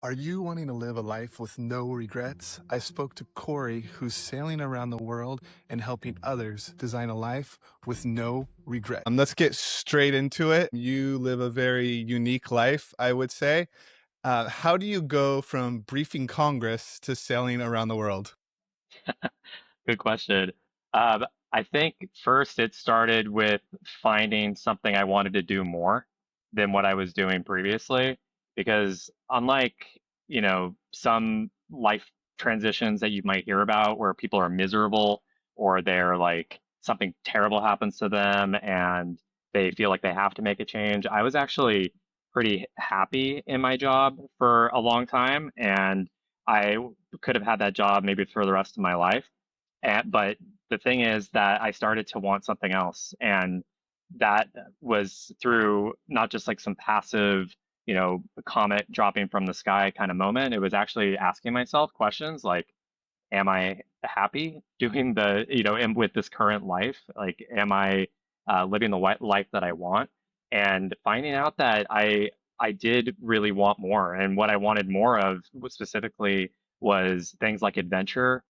Are you wanting to live a life with no regrets? I spoke to Cory, who's sailing around the world and helping others design a life with no regret. Let's get straight into it. You live a very unique life, I would say. How do you go from briefing Congress to sailing around the world? Good question. Um, I think first it started with finding something I wanted to do more than what I was doing previously, because unlike, some life transitions that you might hear about where people are miserable or they're like something terrible happens to them and they feel like they have to make a change, I was actually pretty happy in my job for a long time, and I could have had that job maybe for the rest of my life. But the thing is that I started to want something else. And that was through not just like some passive, comet dropping from the sky kind of moment. It was actually asking myself questions like, am I happy doing with this current life? Like, am I living the life that I want? And finding out that I did really want more. And what I wanted more of specifically was things like adventure,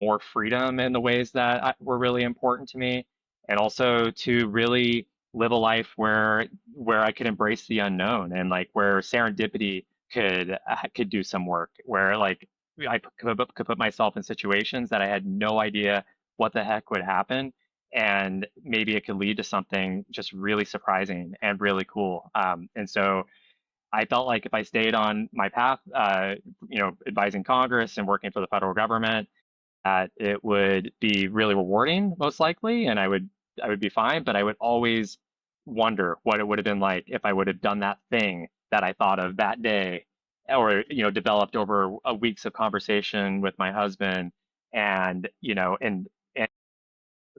more freedom in the ways that were really important to me, and also to really live a life where I could embrace the unknown and like where serendipity could do some work, where like I could put myself in situations that I had no idea what the heck would happen, and maybe it could lead to something just really surprising and really cool. And so I felt like if I stayed on my path, advising Congress and working for the federal government, that it would be really rewarding, most likely, and I would be fine. But I would always wonder what it would have been like if I would have done that thing that I thought of that day, or developed over weeks of conversation with my husband, and and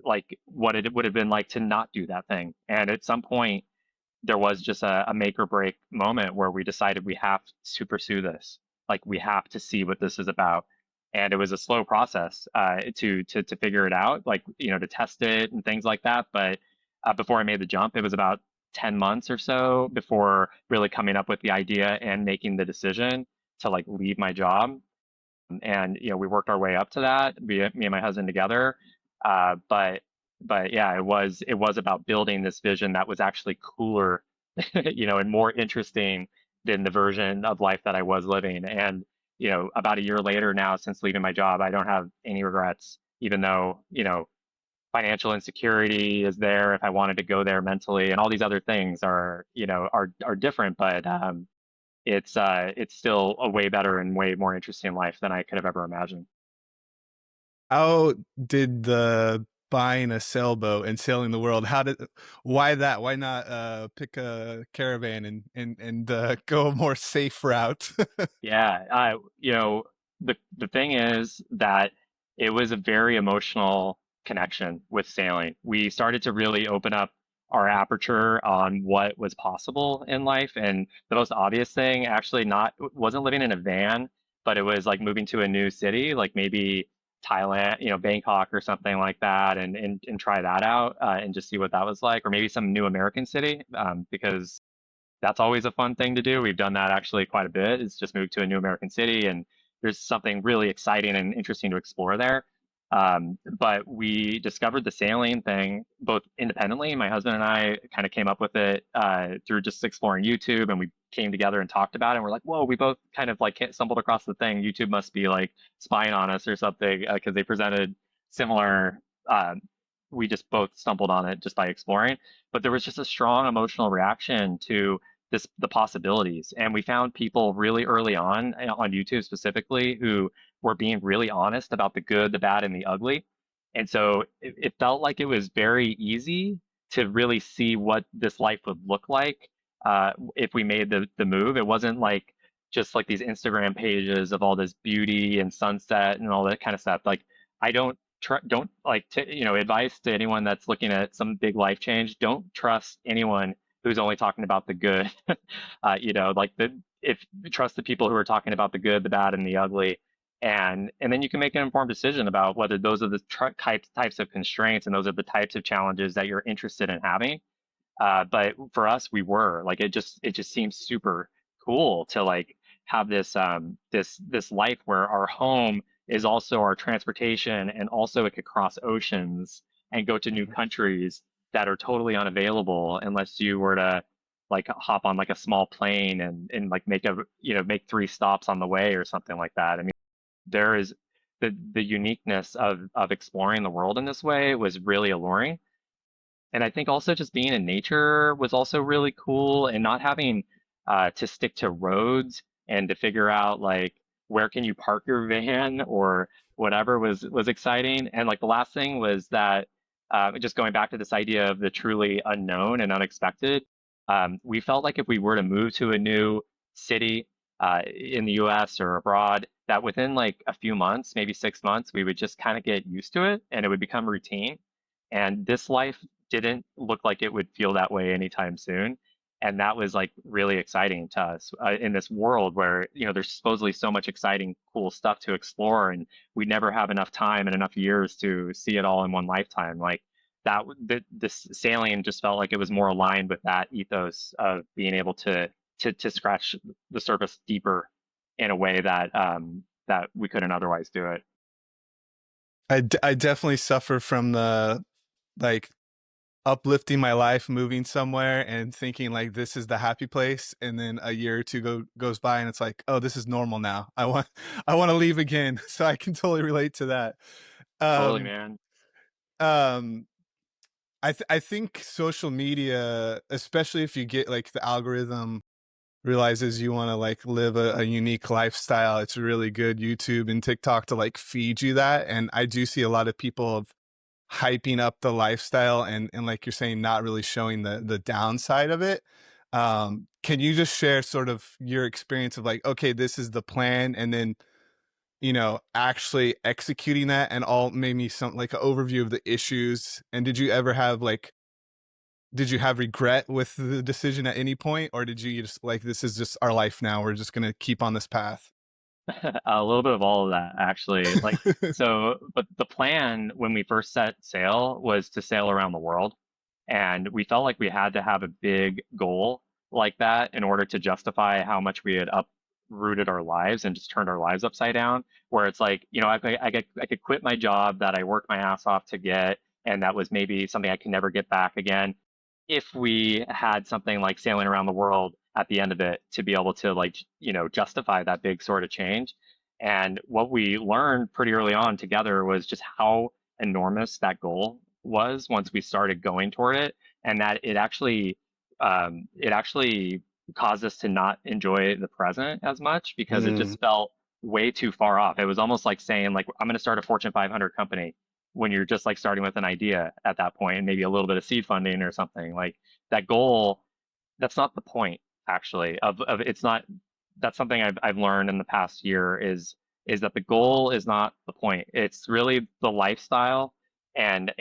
like what it would have been like to not do that thing. And at some point, there was just a make or break moment where we decided we have to pursue this. Like we have to see what this is about. And it was a slow process to figure it out, like to test it and things like that. But before I made the jump, it was about 10 months or so before really coming up with the idea and making the decision to like leave my job. And we worked our way up to that, me and my husband together. But yeah, it was about building this vision that was actually cooler, and more interesting than the version of life that I was living. And about a year later now, since leaving my job, I don't have any regrets, even though financial insecurity is there if I wanted to go there mentally, and all these other things are different. But it's still a way better and way more interesting life than I could have ever imagined. How did the buying a sailboat and sailing the world, why that? Why not pick a caravan and go a more safe route? Yeah, the thing is that it was a very emotional connection with sailing. We started to really open up our aperture on what was possible in life, and the most obvious thing actually not wasn't living in a van, but it was like moving to a new city, like maybe Thailand, Bangkok or something like that, and try that out, and just see what that was like, or maybe some new American city, because that's always a fun thing to do. We've done that actually quite a bit. It's just moved to a new American city, and there's something really exciting and interesting to explore there. But we discovered the sailing thing both independently. My husband and I kind of came up with it through just exploring YouTube, and we came together and talked about it. And we're like, whoa, we both kind of like stumbled across the thing. YouTube must be like spying on us or something, because they presented similar. We just both stumbled on it just by exploring, but there was just a strong emotional reaction to the possibilities. And we found people really early on YouTube specifically, who were being really honest about the good, the bad, and the ugly. And so it felt like it was very easy to really see what this life would look like if we made the move. It wasn't like just like these Instagram pages of all this beauty and sunset and all that kind of stuff. Like I don't like to, advice to anyone that's looking at some big life change. Don't trust anyone who's only talking about the good. Like if trust the people who are talking about the good, the bad, and the ugly, and then you can make an informed decision about whether those are the types of constraints and those are the types of challenges that you're interested in having. But for us, we were like it just seems super cool to like have this life where our home is also our transportation, and also it could cross oceans and go to new countries that are totally unavailable unless you were to like hop on like a small plane and like make a make 3 stops on the way or something like that. I mean, there is the uniqueness of exploring the world in this way was really alluring. And I think also just being in nature was also really cool, and not having to stick to roads and to figure out like where can you park your van or whatever was exciting. And like the last thing was that just going back to this idea of the truly unknown and unexpected, we felt like if we were to move to a new city in the US or abroad, that within like a few months, maybe 6 months, we would just kind of get used to it and it would become routine. And this life didn't look like it would feel that way anytime soon. And that was like really exciting to us in this world where, there's supposedly so much exciting, cool stuff to explore, and we never have enough time and enough years to see it all in one lifetime. Like this sailing just felt like it was more aligned with that ethos of being able to scratch the surface deeper in a way that we couldn't otherwise do it. I definitely suffer from the like uplifting my life, moving somewhere and thinking like this is the happy place, and then a year or two goes by and it's like, oh, this is normal now. I want to leave again. So I can totally relate to that. Totally, Um, man. um, I think social media, especially if you get like the algorithm realizes you want to like live a unique lifestyle, it's really good YouTube and TikTok to like feed you that. And I do see a lot of people of hyping up the lifestyle and like you're saying, not really showing the downside of it. Can you just share sort of your experience of like, okay, this is the plan, and then actually executing that, and all maybe some like an overview of the issues? And did you ever have like, did you have regret with the decision at any point, or did you just like, this is just our life now, we're just gonna keep on this path? A little bit of all of that, actually. Like, so, but the plan when we first set sail was to sail around the world. And we felt like we had to have a big goal like that in order to justify how much we had uprooted our lives and just turned our lives upside down. Where it's like, I could quit my job that I worked my ass off to get, and that was maybe something I could never get back again, if we had something like sailing around the world at the end of it to be able to like justify that big sort of change. And what we learned pretty early on together was just how enormous that goal was once we started going toward it, and that it actually caused us to not enjoy the present as much because it Mm. just felt way too far off. It was almost like saying like I'm going to start a Fortune 500 company when you're just like starting with an idea at that point and maybe a little bit of seed funding or something. Like that goal, that's not the point actually of it's not. That's something I've learned in the past year is that the goal is not the point. It's really the lifestyle and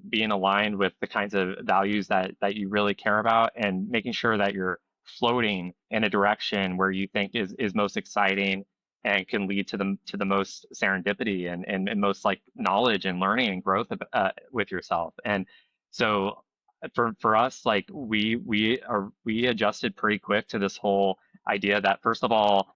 being aligned with the kinds of values that you really care about, and making sure that you're floating in a direction where you think is most exciting and can lead to the most serendipity and most like knowledge and learning and growth with yourself. And so for us, like we adjusted pretty quick to this whole idea that, first of all,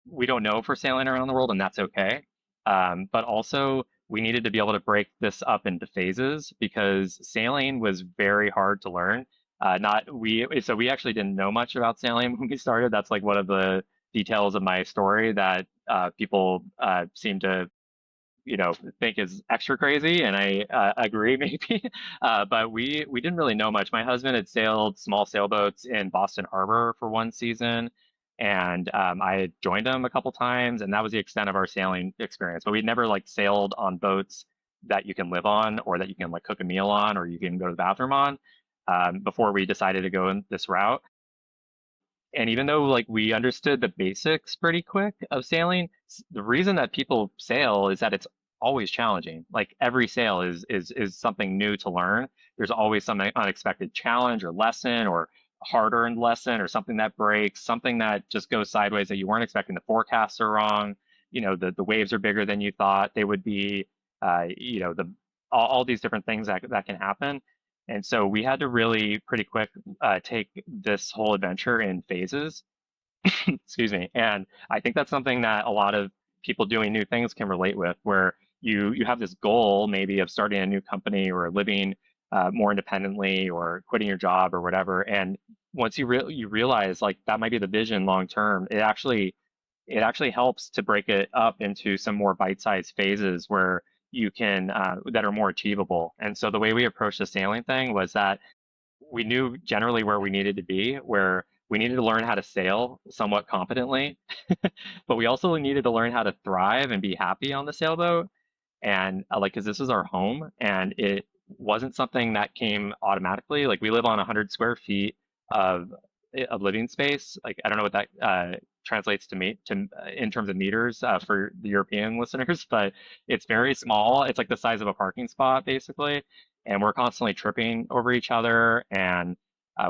we don't know if we're sailing around the world, and that's okay. But also, we needed to be able to break this up into phases because sailing was very hard to learn. Not we, so we actually didn't know much about sailing when we started. That's like one of the details of my story that people seem to think is extra crazy, and I agree maybe. But we didn't really know much. My husband had sailed small sailboats in Boston Harbor for one season, and I had joined him a couple times, and that was the extent of our sailing experience. But we'd never like sailed on boats that you can live on, or that you can like cook a meal on, or you can go to the bathroom on, before we decided to go in this route. And even though like we understood the basics pretty quick of sailing, the reason that people sail is that it's always challenging. Like every sail is something new to learn. There's always some unexpected challenge or lesson or harder earned lesson or something that breaks, something that just goes sideways that you weren't expecting. The forecasts are wrong. The waves are bigger than you thought they would be. The all these different things that can happen. And so we had to really pretty quick take this whole adventure in phases. Excuse me. And I think that's something that a lot of people doing new things can relate with, where you have this goal maybe of starting a new company or living more independently or quitting your job or whatever. And once you realize like that might be the vision long term, it actually helps to break it up into some more bite-sized phases where you can that are more achievable. And so the way we approached the sailing thing was that we knew generally where we needed to be, where we needed to learn how to sail somewhat competently, but we also needed to learn how to thrive and be happy on the sailboat. And like, because this is our home, and it wasn't something that came automatically. Like, we live on 100 square feet of living space. Like, I don't know what that translates to me to in terms of meters for the European listeners, but it's very small. It's like the size of a parking spot, basically, and we're constantly tripping over each other, and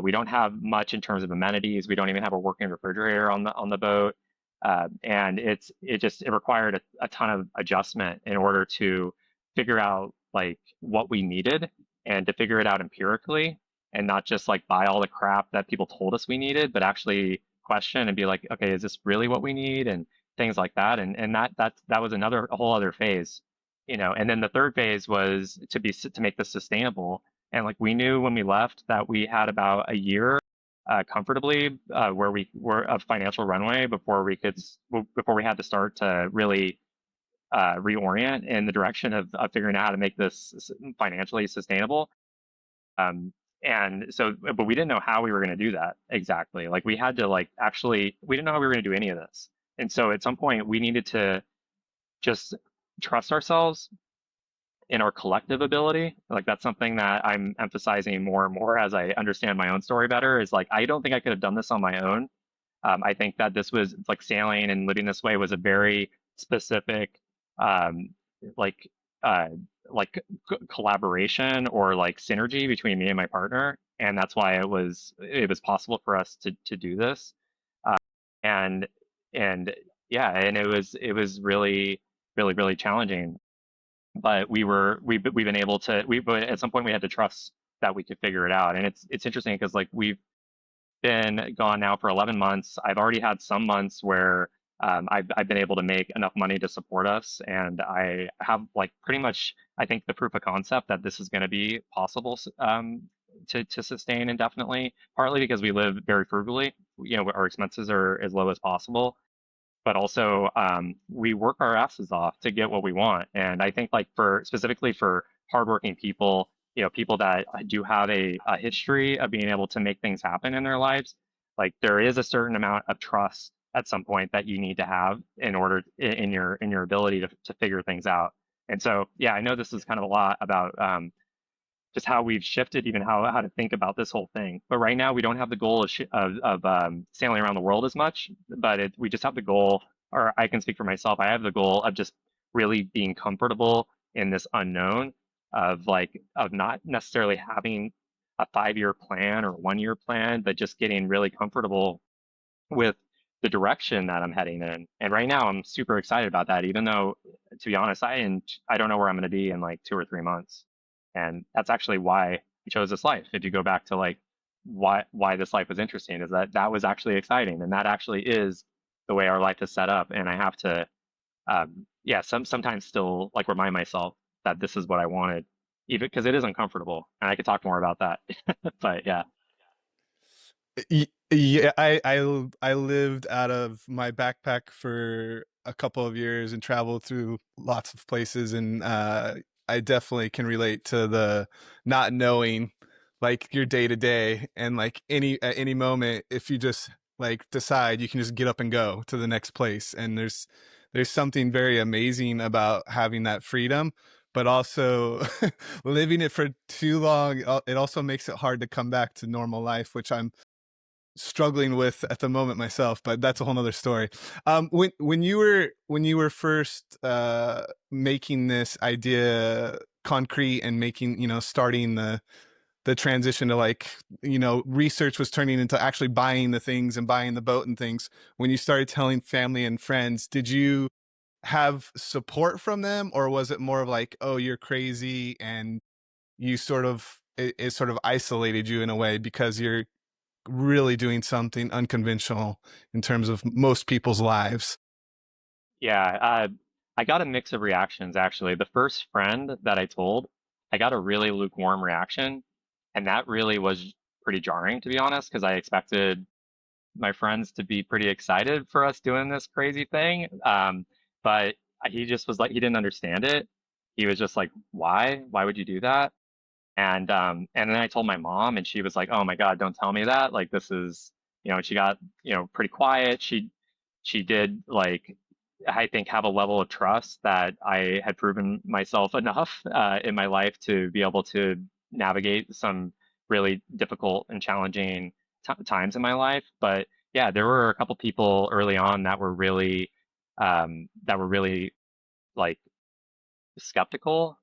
we don't have much in terms of amenities. We don't even have a working refrigerator on the boat, and it required a ton of adjustment in order to figure out like what we needed, and to figure it out empirically, and not just like buy all the crap that people told us we needed, but actually question and be like, okay, is this really what we need, and things like that. And that was a whole other phase, and then the third phase was to make this sustainable. And like, we knew when we left that we had about a year comfortably where we were a financial runway before we had to start to really reorient in the direction of figuring out how to make this financially sustainable. Um, and so, but we didn't know how we were going to do that exactly. Like, we had to like actually, we didn't know how we were going to do any of this. And so at some point we needed to just trust ourselves in our collective ability. Like, that's something that I'm emphasizing more and more as I understand my own story better, is like, I don't think I could have done this on my own. I think that this was like sailing and living this way was a very specific, um, like, uh, like collaboration or like synergy between me and my partner, and that's why it was possible for us to do this. Uh, and and yeah, and it was really really challenging, but we've been able to but at some point we had to trust that we could figure it out. And it's interesting because like, we've been gone now for 11 months. I've already had some months where I've been able to make enough money to support us, and I have like pretty much, I think, the proof of concept that this is going to be possible to sustain indefinitely. Partly because we live very frugally, our expenses are as low as possible, but also we work our asses off to get what we want. And I think like for specifically for hardworking people, people that do have a history of being able to make things happen in their lives, like, there is a certain amount of trust at some point that you need to have in order in your ability to figure things out. And so, yeah, I know this is kind of a lot about just how we've shifted even how to think about this whole thing. But right now we don't have the goal of sailing around the world as much, but we just have the goal, or I can speak for myself, I have the goal of just really being comfortable in this unknown, of not necessarily having a 5-year plan or 1-year plan, but just getting really comfortable with the direction that I'm heading in. And right now I'm super excited about that, even though, to be honest, I don't know where I'm going to be in like 2 or 3 months. And that's actually why I chose this life. If you go back to like why this life was interesting, is that was actually exciting, and that actually is the way our life is set up. And I have to, yeah, sometimes still like remind myself that this is what I wanted, even because it is uncomfortable. And I could talk more about that, but yeah. Yeah, I lived out of my backpack for a couple of years and traveled through lots of places, and I definitely can relate to the not knowing like your day to day, and like at any moment, if you just like decide, you can just get up and go to the next place. And there's something very amazing about having that freedom, but also living it for too long, it also makes it hard to come back to normal life, which I'm struggling with at the moment myself, but that's a whole nother story. When you were first making this idea concrete and making, starting the transition to like, research was turning into actually buying the things and buying the boat and things. When you started telling family and friends, did you have support from them, or was it more of like, oh, you're crazy, and you sort of, it sort of isolated you in a way because really doing something unconventional in terms of most people's lives. Yeah, I got a mix of reactions actually. The first friend that I told, I got a really lukewarm reaction, and that really was pretty jarring, to be honest, because I expected my friends to be pretty excited for us doing this crazy thing. But he just was like, he didn't understand it. He was just like, why? Why would you do that? And then I told my mom, and she was like, "Oh my God, don't tell me that. Like this is, she got, pretty quiet. She did like, I think have a level of trust that I had proven myself enough in my life to be able to navigate some really difficult and challenging times in my life. But yeah, there were a couple people early on that were really like skeptical.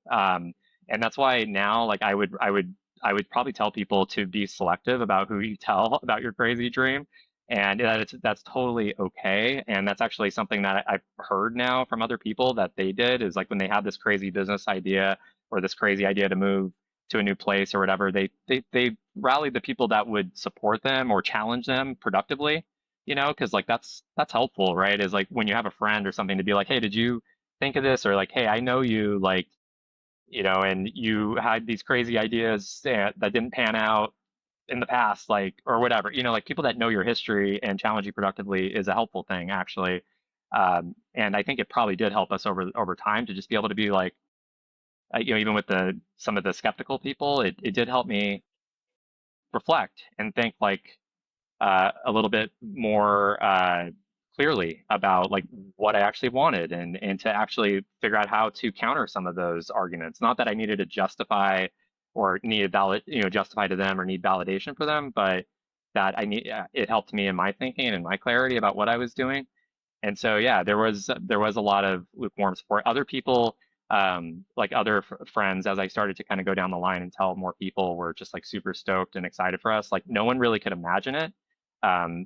And that's why now, like, I would probably tell people to be selective about who you tell about your crazy dream, and that's totally okay. And that's actually something that I've heard now from other people that they did is like when they have this crazy business idea or this crazy idea to move to a new place or whatever, they rallied the people that would support them or challenge them productively. Because like that's helpful, right? Is like when you have a friend or something to be like, hey, did you think of this? Or like, hey, I know you, like, and you had these crazy ideas that didn't pan out in the past, like, or whatever, like people that know your history and challenge you productively is a helpful thing, actually. And I think it probably did help us over time to just be able to be like, even with some of the skeptical people, it did help me reflect and think like a little bit more clearly about like what I actually wanted and to actually figure out how to counter some of those arguments. Not that I needed to justify or needed justify to them or need validation for them, but that it helped me in my thinking and my clarity about what I was doing. And so, yeah, there was a lot of lukewarm support. Other people, like other friends, as I started to kind of go down the line and tell more people, were just like super stoked and excited for us. Like no one really could imagine it,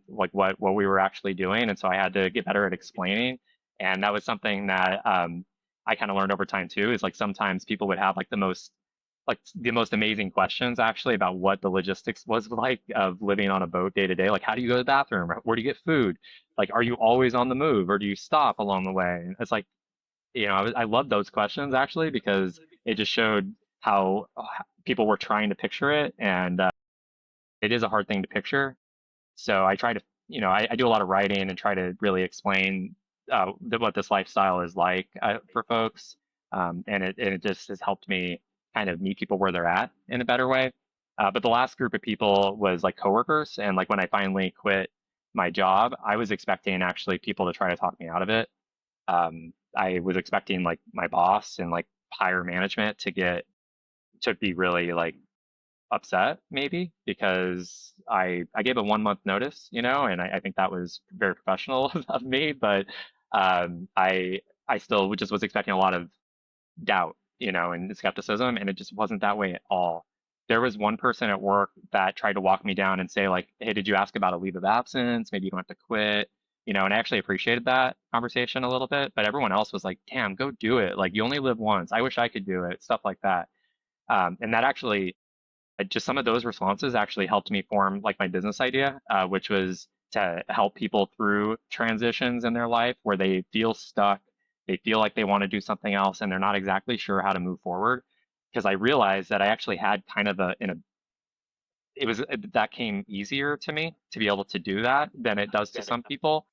like what we were actually doing. And so I had to get better at explaining. And that was something that I kind of learned over time too. Is like sometimes people would have the most amazing questions actually about what the logistics was like of living on a boat day to day. Like, how do you go to the bathroom? Where do you get food? Like, are you always on the move or do you stop along the way? And it's like, I love those questions actually because it just showed how people were trying to picture it. And it is a hard thing to picture. So I try to, I do a lot of writing and try to really explain what this lifestyle is like for folks. And it just has helped me kind of meet people where they're at in a better way. But the last group of people was like coworkers. And like when I finally quit my job, I was expecting actually people to try to talk me out of it. I was expecting like my boss and like higher management to be really like upset maybe because I gave a 1 month notice, and I think that was very professional of me, but I still just was expecting a lot of doubt, and skepticism, and it just wasn't that way at all. There was one person at work that tried to walk me down and say like, "Hey, did you ask about a leave of absence? Maybe you don't have to quit." And I actually appreciated that conversation a little bit, but everyone else was like, "Damn, go do it. Like you only live once. I wish I could do it." Stuff like that. And that actually just some of those responses actually helped me form like my business idea, which was to help people through transitions in their life where they feel stuck, they feel like they want to do something else, and they're not exactly sure how to move forward. Because I realized that I actually had kind of it was that came easier to me to be able to do that than it does to some people.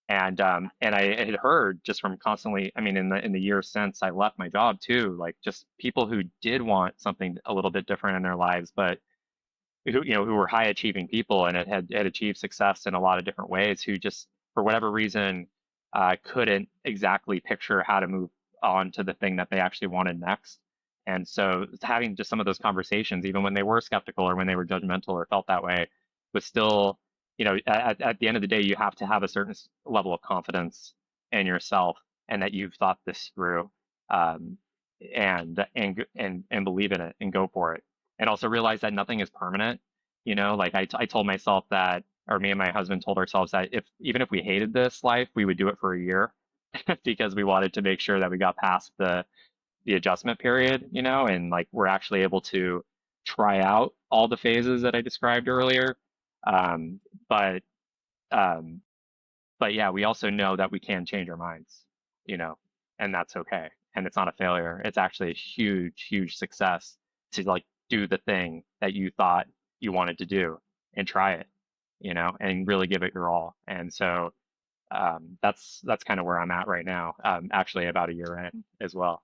And I had heard just from constantly, I mean, in the years since I left my job too, like just people who did want something a little bit different in their lives, but who were high achieving people and had achieved success in a lot of different ways, who just for whatever reason couldn't exactly picture how to move on to the thing that they actually wanted next. And so having just some of those conversations, even when they were skeptical or when they were judgmental or felt that way, was still, at the end of the day, you have to have a certain level of confidence in yourself and that you've thought this through, um, and believe in it and go for it, and also realize that nothing is permanent. Like I told myself that, or me and my husband told ourselves that even if we hated this life, we would do it for a year because we wanted to make sure that we got past the adjustment period, and like we're actually able to try out all the phases that I described earlier. Um, but um, but yeah, we also know that we can change our minds, you know, and that's okay. And it's not a failure. It's actually a huge, huge success to like do the thing that you thought you wanted to do and try it, you know, and really give it your all. And so that's kind of where I'm at right now. Actually, about a year in as well.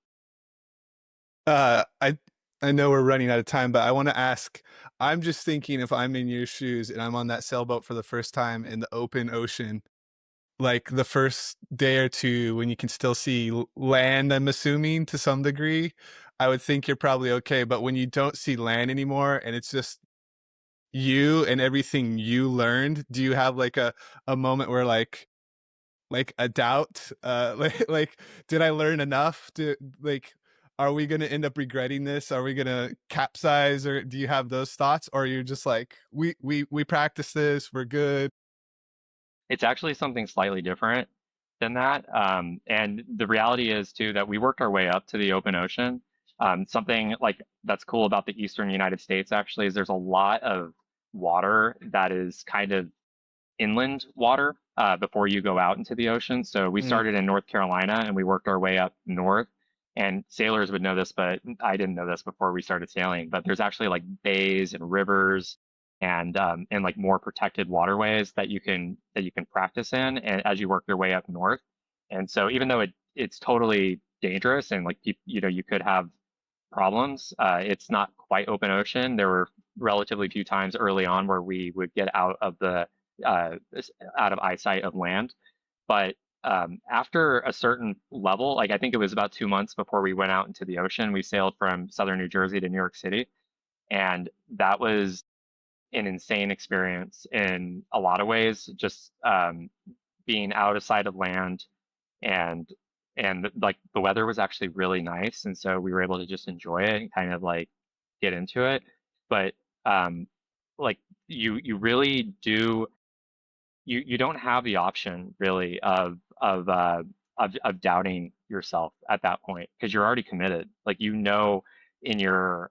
Uh, I I know we're running out of time, but I want to ask. I'm just thinking if I'm in your shoes and I'm on that sailboat for the first time in the open ocean, like the first day or two when you can still see land, I'm assuming to some degree, I would think you're probably okay. But when you don't see land anymore and it's just you and everything you learned, do you have like a moment where like a doubt like did I learn enough to like are we going to end up regretting this, are we going to capsize, or do you have those thoughts, or you're just like we practice this, we're good? It's actually something slightly different than that. And the reality is too that we worked our way up to the open ocean. Something like that's cool about the Eastern United States actually is there's a lot of water that is kind of inland water before you go out into the ocean. So we Mm, started in North Carolina and we worked our way up north. And sailors would know this, but I didn't know this before we started sailing. But there's actually like bays and rivers and like more protected waterways that you can practice in and as you work your way up north. And so even though it's totally dangerous and like you know you could have problems, it's not quite open ocean. There were relatively few times early on where we would get uh, out of eyesight of land. But after a certain level, like I think it was about 2 months before we went out into the ocean, we sailed from southern New Jersey to New York City. And that was an insane experience in a lot of ways, just being out of sight of land and like the weather was actually really nice. And so we were able to just enjoy it and kind of like get into it. But um, like you really do you don't have the option really of doubting yourself at that point because you're already committed. Like you know in your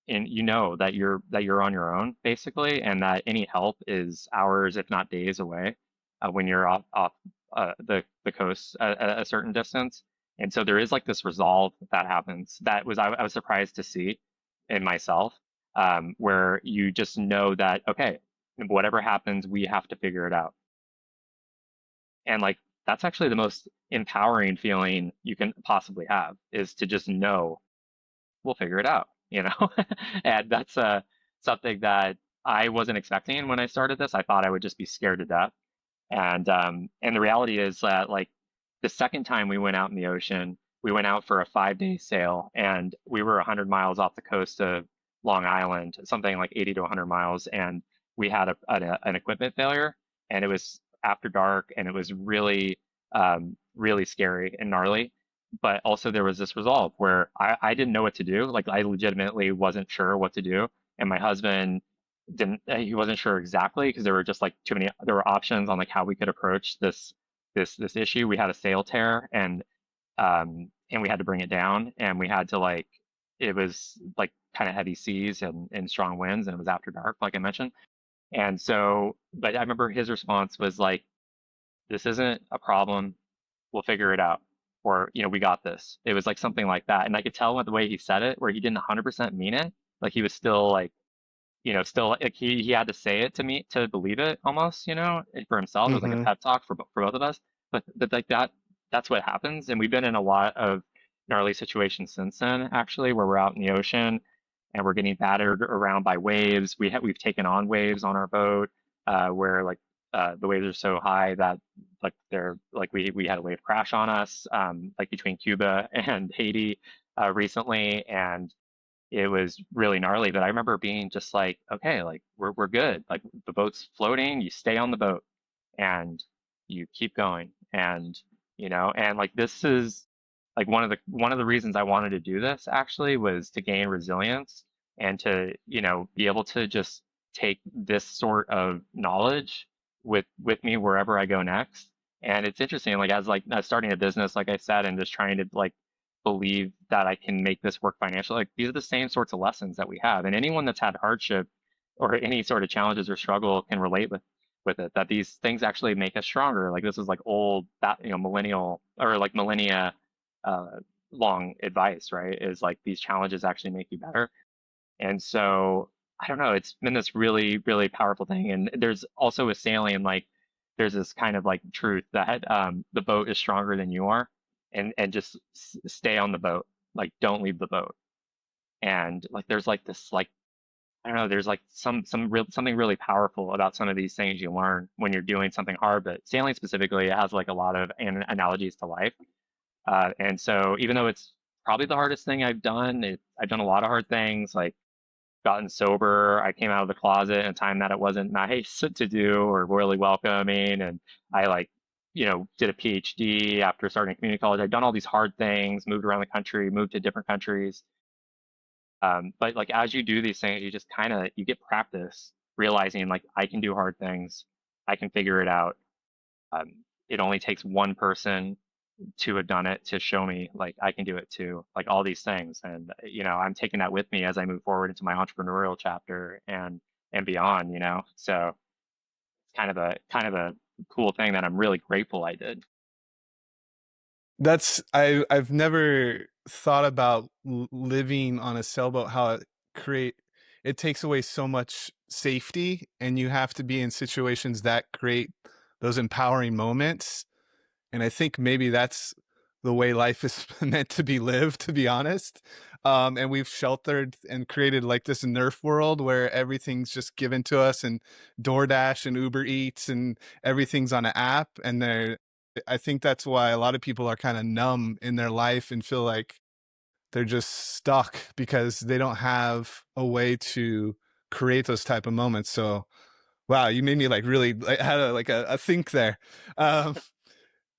in you know that you're on your own basically, and that any help is hours if not days away when you're off the coast at a certain distance. And so there is like this resolve that happens that I was surprised to see in myself, where you just know that okay, whatever happens, we have to figure it out. And like that's actually the most empowering feeling you can possibly have is to just know we'll figure it out, you know? And that's something that I wasn't expecting when I started this. I thought I would just be scared to death. And the reality is that like the second time we went out in the ocean, we went out for a 5 day sail and we were 100 miles off the coast of Long Island, something like 80 to 100 miles. And we had an equipment failure and it was after dark and it was really, really scary and gnarly. But also there was this resolve where I didn't know what to do. Like I legitimately wasn't sure what to do. And my husband didn't he wasn't sure exactly because there were just like too many there were options on like how we could approach this issue. We had a sail tear and we had to bring it down and we had to like it was like kind of heavy seas and strong winds and it was after dark like I mentioned. And so but I remember his response was like this isn't a problem, we'll figure it out, or you know we got this. It was like something like that and I could tell with the way he said it where he didn't 100% mean it, like he was still like you know, still like he had to say it to me to believe it almost, you know, for himself. It was like a mm-hmm. pep talk for both of us. But like that's what happens. And we've been in a lot of gnarly situations since then, actually, where we're out in the ocean and we're getting battered around by waves. We've taken on waves on our boat, where like the waves are so high that like they're like we had a wave crash on us, like between Cuba and Haiti recently, and it was really gnarly. But I remember being just like, okay, like we're good. Like the boat's floating, you stay on the boat and you keep going. And you know, and like this is like one of the reasons I wanted to do this actually was to gain resilience and to, you know, be able to just take this sort of knowledge with me wherever I go next. And it's interesting, like as starting a business, like I said, and just trying to like believe that I can make this work financially. Like these are the same sorts of lessons that we have. And anyone that's had hardship or any sort of challenges or struggle can relate with it, that these things actually make us stronger. Like this is like old, that, millennial or like millennia uh, long advice, right? Is like these challenges actually make you better. And so I don't know, it's been this really, really powerful thing. And there's also with sailing, like there's this kind of like truth that the boat is stronger than you are, and just stay on the boat, like don't leave the boat. And like there's like this like I don't know, there's like something really powerful about some of these things you learn when you're doing something hard. But sailing specifically, it has like a lot of analogies to life. And so even though it's probably the hardest thing I've done, I've done a lot of hard things, like gotten sober. I came out of the closet in a time that it wasn't nice to do or really welcoming. And I like, did a PhD after starting community college. I've done all these hard things, moved around the country, moved to different countries. But like as you do these things, you just kind of you get practice realizing like I can do hard things, I can figure it out. It only takes one person to have done it to show me like I can do it too, like all these things. And I'm taking that with me as I move forward into my entrepreneurial chapter and beyond. So it's kind of a cool thing that I'm really grateful I did. I've never thought about living on a sailboat, how it takes away so much safety, and you have to be in situations that create those empowering moments. And I think maybe that's the way life is meant to be lived, to be honest. And we've sheltered and created like this Nerf world where everything's just given to us, and DoorDash and Uber Eats and everything's on an app. And I think that's why a lot of people are kind of numb in their life and feel like they're just stuck because they don't have a way to create those type of moments. So, wow, you made me like really like, had a think there. Um,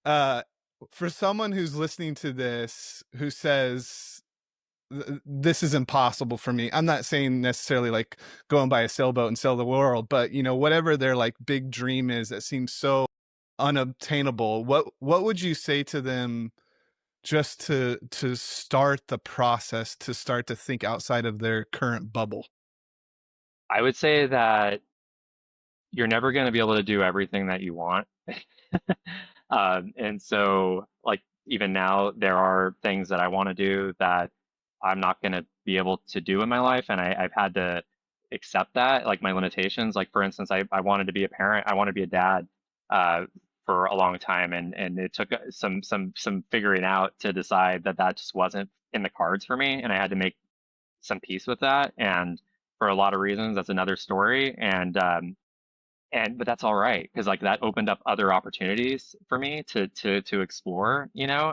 uh, for someone who's listening to this who says this is impossible for me, I'm not saying necessarily like go and buy a sailboat and sail the world, but whatever their like big dream is that seems so unobtainable, what would you say to them just to start the process, to start to think outside of their current bubble? I would say that you're never going to be able to do everything that you want. And so, like, even now, there are things that I want to do that I'm not going to be able to do in my life. And I've had to accept that, like my limitations. Like, for instance, I wanted to be a parent, I want to be a dad uh, for a long time. And it took some figuring out to decide that that just wasn't in the cards for me. And I had to make some peace with that. And for a lot of reasons, that's another story. But that's all right because like that opened up other opportunities for me to explore,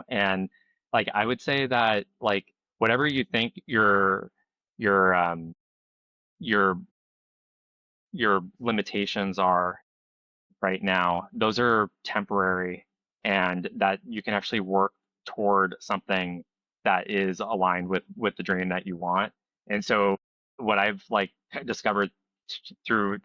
and like I would say that like whatever you think your your your limitations are right now, those are temporary, and that you can actually work toward something that is aligned with the dream that you want. And so what I've like discovered through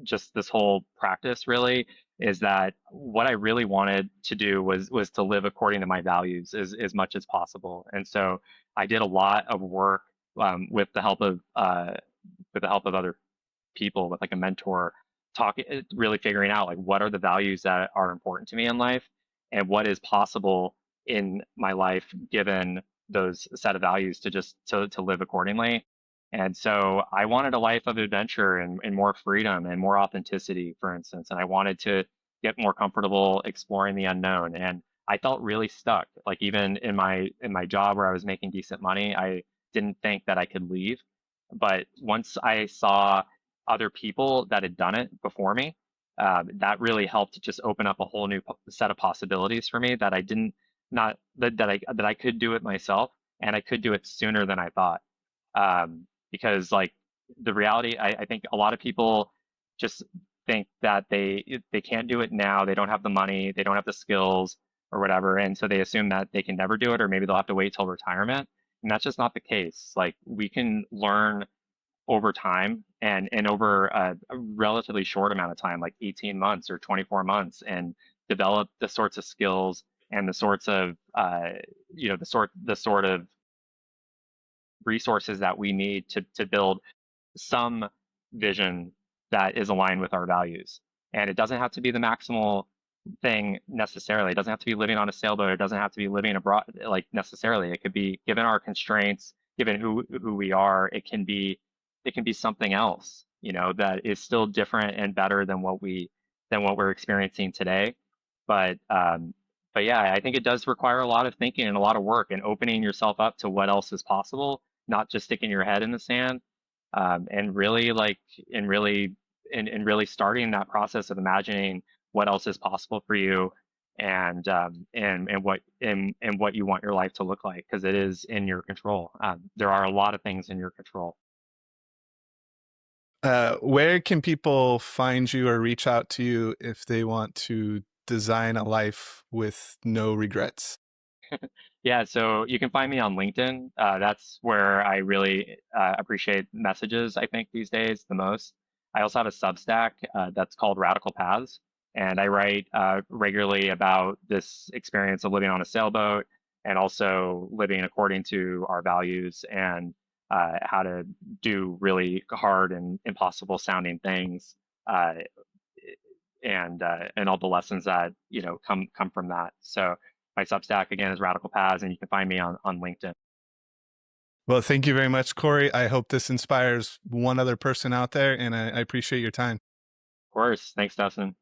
just this whole practice really is that what I really wanted to do was to live according to my values as much as possible. And so I did a lot of work with the help of other people, with like a mentor, talking, really figuring out like what are the values that are important to me in life and what is possible in my life given those set of values to just to live accordingly. And so I wanted a life of adventure and more freedom and more authenticity, for instance. And I wanted to get more comfortable exploring the unknown. And I felt really stuck. Like even in my job where I was making decent money, I didn't think that I could leave. But once I saw other people that had done it before me, that really helped to just open up a whole new set of possibilities for me that I didn't not that I could do it myself and I could do it sooner than I thought. Because like the reality, I think a lot of people just think that they can't do it now. They don't have the money, they don't have the skills or whatever, and so they assume that they can never do it, or maybe they'll have to wait till retirement. And that's just not the case. Like we can learn over time and over a relatively short amount of time, like 18 months or 24 months, and develop the sorts of skills and the sorts of the sort of resources that we need to build some vision that is aligned with our values. And it doesn't have to be the maximal thing necessarily. It doesn't have to be living on a sailboat. It doesn't have to be living abroad, like necessarily. It could be, given our constraints, given who we are, it can be something else, you know, that is still different and better than what we're experiencing today. But yeah, I think it does require a lot of thinking and a lot of work and opening yourself up to what else is possible, not just sticking your head in the sand, and really like and really starting that process of imagining what else is possible for you, and what you want your life to look like, because it is in your control. There are a lot of things in your control. Where can people find you or reach out to you if they want to design a life with no regrets? Yeah, so you can find me on LinkedIn. That's where I really appreciate messages, I think, these days the most. I also have a Substack that's called Radical Paths, and I write regularly about this experience of living on a sailboat and also living according to our values, and how to do really hard and impossible sounding things, uh, and all the lessons that, you know, come from that. So my Substack again is Radical Paths, and you can find me on LinkedIn. Of Well, thank you very much, Cory. I hope this inspires one other person out there, and I appreciate your time. course, thanks, Dustin.